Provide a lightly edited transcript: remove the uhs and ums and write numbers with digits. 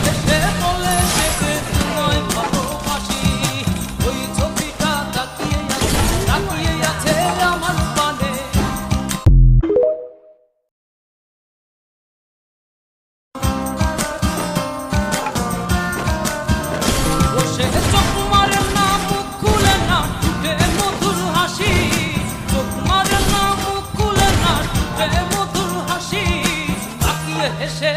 হেসে বলে দেবে তোমায় ভালোবাসি। ওই ছবিটা তাকিয়ে আছে আমার পানে। বসে চোখ মারে না মুখ খুলে না ফুটে মধুর হাসি। চোখ মারে না মুখ খুলে না ফুটে মধুর হাসি। তাকিয়ে হেসে